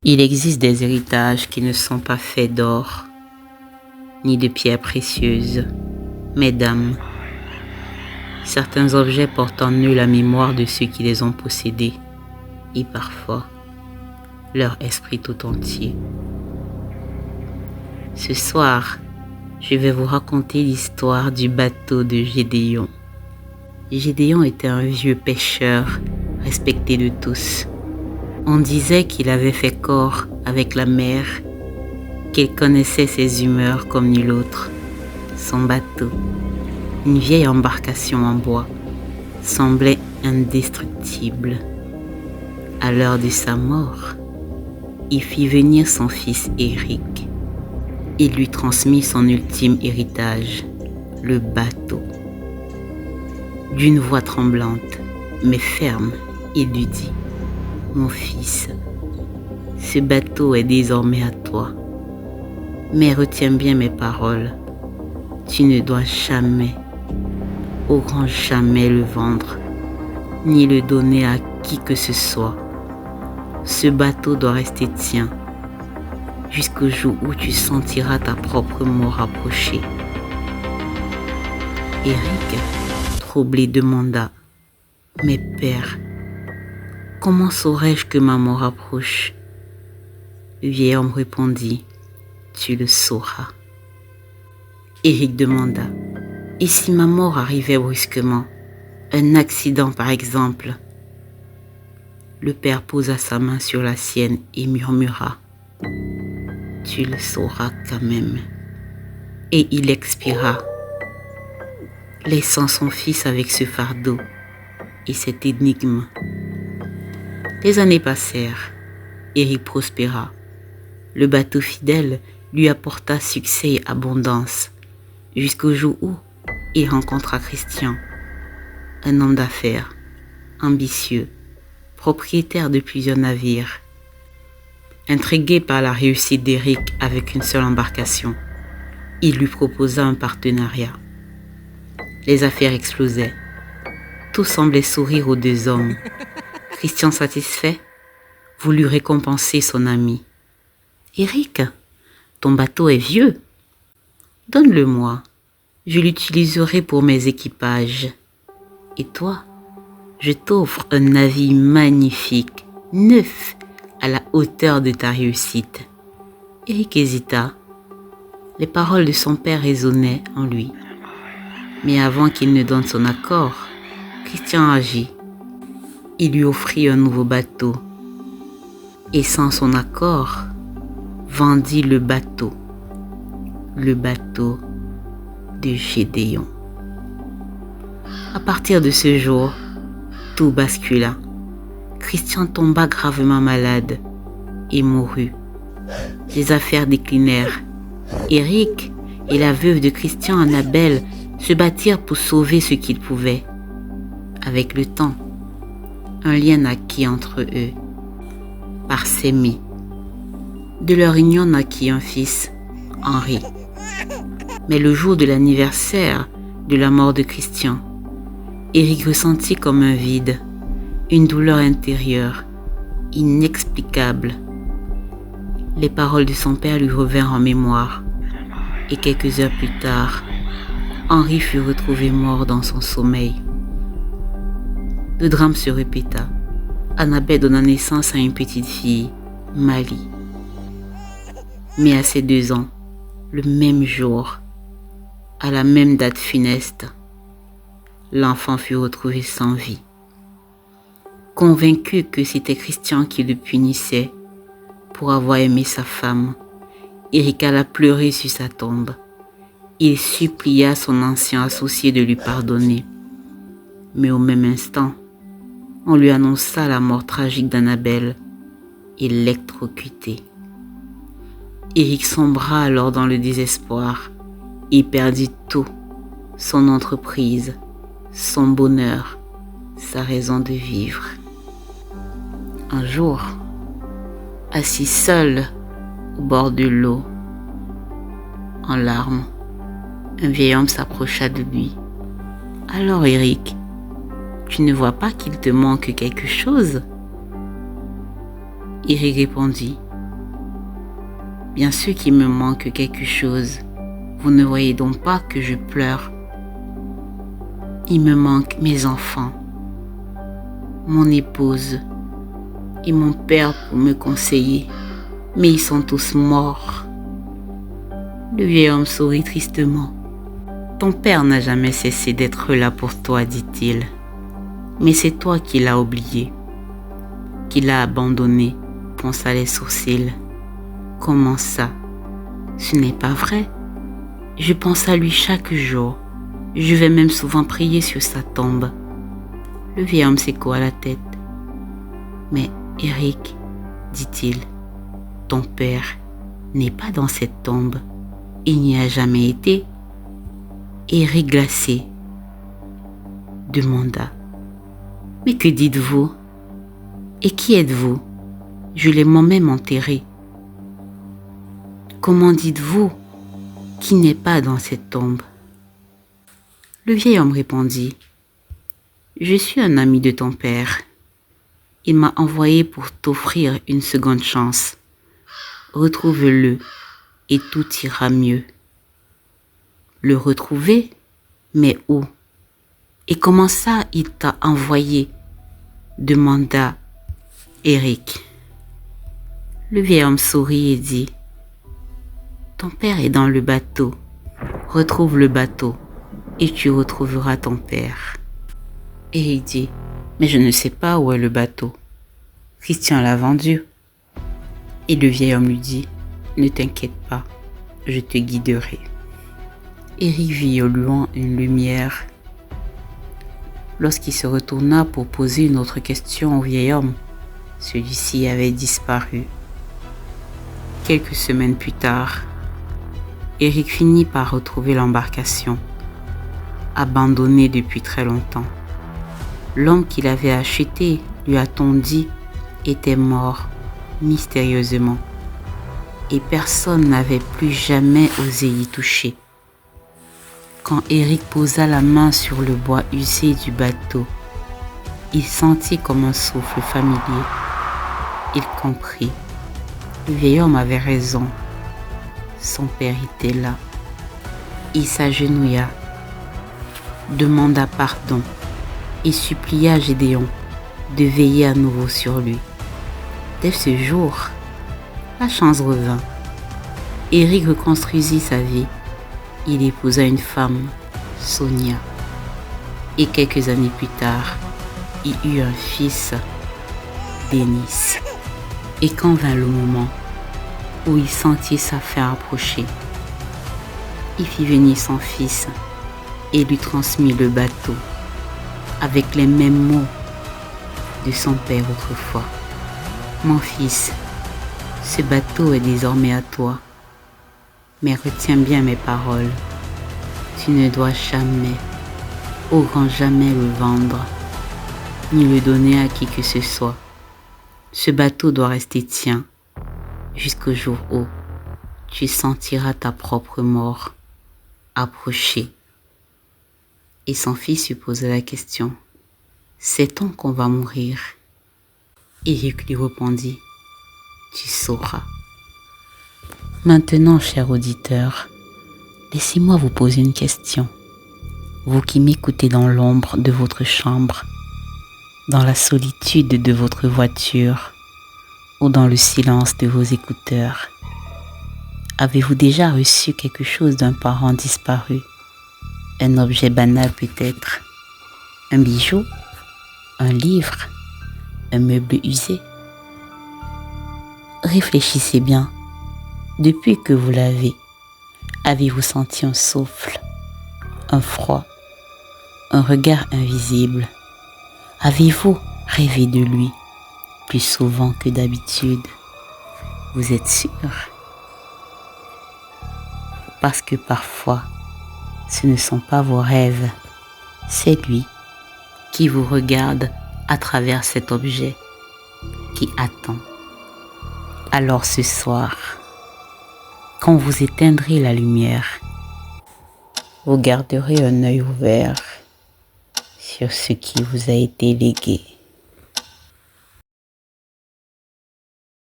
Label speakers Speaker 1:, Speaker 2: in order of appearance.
Speaker 1: Il existe des héritages qui ne sont pas faits d'or, ni de pierres précieuses, mais d'âme. Certains objets portent en eux la mémoire de ceux qui les ont possédés, et parfois leur esprit tout entier. Ce soir, je vais vous raconter l'histoire du bateau de Gédéon. Gédéon était un vieux pêcheur respecté de tous. On disait qu'il avait fait corps avec la mer, qu'il connaissait ses humeurs comme nul autre. Son bateau, une vieille embarcation en bois, semblait indestructible. À l'heure de sa mort, il fit venir son fils Éric. Il lui transmit son ultime héritage, le bateau. D'une voix tremblante, mais ferme, il lui dit: « Mon fils, ce bateau est désormais à toi. Mais retiens bien mes paroles. Tu ne dois jamais, au grand jamais, le vendre, ni le donner à qui que ce soit. Ce bateau doit rester tien, jusqu'au jour où tu sentiras ta propre mort approcher. » Éric, troublé, demanda: « Mais père, comment saurais-je que ma mort approche ?» Le vieil homme répondit: « Tu le sauras. » Éric demanda: « Et si ma mort arrivait brusquement, un accident par exemple ?» Le père posa sa main sur la sienne et murmura: « Tu le sauras quand même. » Et il expira, laissant son fils avec ce fardeau et cette énigme. Les années passèrent. Éric prospéra. Le bateau fidèle lui apporta succès et abondance, jusqu'au jour où il rencontra Christian, un homme d'affaires, ambitieux, propriétaire de plusieurs navires. Intrigué par la réussite d'Éric avec une seule embarcation, il lui proposa un partenariat. Les affaires explosaient. Tout semblait sourire aux deux hommes. Christian, satisfait, voulut récompenser son ami. « Éric, ton bateau est vieux. Donne-le-moi, je l'utiliserai pour mes équipages. Et toi, je t'offre un navire magnifique, neuf, à la hauteur de ta réussite. » Éric hésita. Les paroles de son père résonnaient en lui. Mais avant qu'il ne donne son accord, Christian agit. Il lui offrit un nouveau bateau. Et sans son accord, vendit le bateau de Gédéon. À partir de ce jour, tout bascula. Christian tomba gravement malade et mourut. Les affaires déclinèrent. Éric et la veuve de Christian, Annabelle, se battirent pour sauver ce qu'ils pouvaient. Avec le temps, un lien naquit entre eux, par s'aimer. De leur union naquit un fils, Henri. Mais le jour de l'anniversaire de la mort de Christian, Éric ressentit comme un vide, une douleur intérieure, inexplicable. Les paroles de son père lui revinrent en mémoire, et quelques heures plus tard, Henri fut retrouvé mort dans son sommeil. Le drame se répéta. Annabelle donna naissance à une petite fille, Mali. Mais à ses 2 ans, le même jour, à la même date funeste, l'enfant fut retrouvé sans vie. Convaincu que c'était Christian qui le punissait pour avoir aimé sa femme, Éric alla pleurer sur sa tombe. Il supplia son ancien associé de lui pardonner. Mais au même instant, on lui annonça la mort tragique d'Annabelle, électrocutée. Éric sombra alors dans le désespoir et perdit tout, son entreprise, son bonheur, sa raison de vivre. Un jour, assis seul au bord de l'eau, en larmes, un vieil homme s'approcha de lui. « Alors Éric, tu ne vois pas qu'il te manque quelque chose ?» Éric répondit: Bien sûr qu'il me manque quelque chose. Vous ne voyez donc pas que je pleure. Il me manque mes enfants, mon épouse et mon père pour me conseiller. Mais ils sont tous morts. Le vieil homme sourit tristement. Ton père n'a jamais cessé d'être là pour toi, dit-il. Mais c'est toi qui l'as oublié, qui l'as abandonné, ponça les sourcils. Comment ça? Ce n'est pas vrai. Je pense à lui chaque jour. Je vais même souvent prier sur sa tombe. Le vieil homme secoua la tête. Mais Eric, dit-il, ton père n'est pas dans cette tombe. Il n'y a jamais été. Eric glacé demanda. Mais que dites-vous? Et qui êtes-vous? Je l'ai moi-même enterré. Comment dites-vous qui n'est pas dans cette tombe? Le vieil homme répondit. Je suis un ami de ton père. Il m'a envoyé pour t'offrir une seconde chance. Retrouve-le et tout ira mieux. Le retrouver? Mais où? Et comment ça il t'a envoyé? Demanda Eric. Le vieil homme sourit et dit, ton père est dans le bateau. Retrouve le bateau et tu retrouveras ton père. Eric dit, mais je ne sais pas où est le bateau. Christian l'a vendu. Et le vieil homme lui dit, ne t'inquiète pas, je te guiderai. Eric vit au loin une lumière. Lorsqu'il se retourna pour poser une autre question au vieil homme, celui-ci avait disparu. Quelques semaines plus tard, Eric finit par retrouver l'embarcation, abandonnée depuis très longtemps. L'homme qu'il avait acheté, lui a-t-on dit, était mort mystérieusement et personne n'avait plus jamais osé y toucher. Quand Eric posa la main sur le bois usé du bateau, il sentit comme un souffle familier. Il comprit. Le vieil homme avait raison. Son père était là. Il s'agenouilla, demanda pardon et supplia Gédéon de veiller à nouveau sur lui. Dès ce jour, la chance revint. Eric reconstruisit sa vie. Il épousa une femme, Sonia. Et quelques années plus tard, il eut un fils, Denis. Et quand vint le moment où il sentit sa fin approcher, il fit venir son fils et lui transmit le bateau avec les mêmes mots de son père autrefois. Mon fils, ce bateau est désormais à toi, mais retiens bien mes paroles. Tu ne dois jamais, au grand jamais le vendre, ni le donner à qui que ce soit. Ce bateau doit rester tien jusqu'au jour où tu sentiras ta propre mort approcher. Et son fils lui posa la question, sait-on qu'on va mourir? Eric lui répondit, tu sauras. Maintenant, cher auditeur, laissez-moi vous poser une question. Vous qui m'écoutez dans l'ombre de votre chambre, dans la solitude de votre voiture ou dans le silence de vos écouteurs, avez-vous déjà reçu quelque chose d'un parent disparu? Un objet banal peut-être, un bijou, un livre, un meuble usé? Réfléchissez bien. Depuis que vous l'avez, avez-vous senti un souffle, un froid, un regard invisible? Avez-vous rêvé de lui plus souvent que d'habitude? Vous êtes sûr? Parce que parfois, ce ne sont pas vos rêves, c'est lui qui vous regarde à travers cet objet, qui attend. Alors ce soir, quand vous éteindrez la lumière, vous garderez un œil ouvert sur ce qui vous a été légué.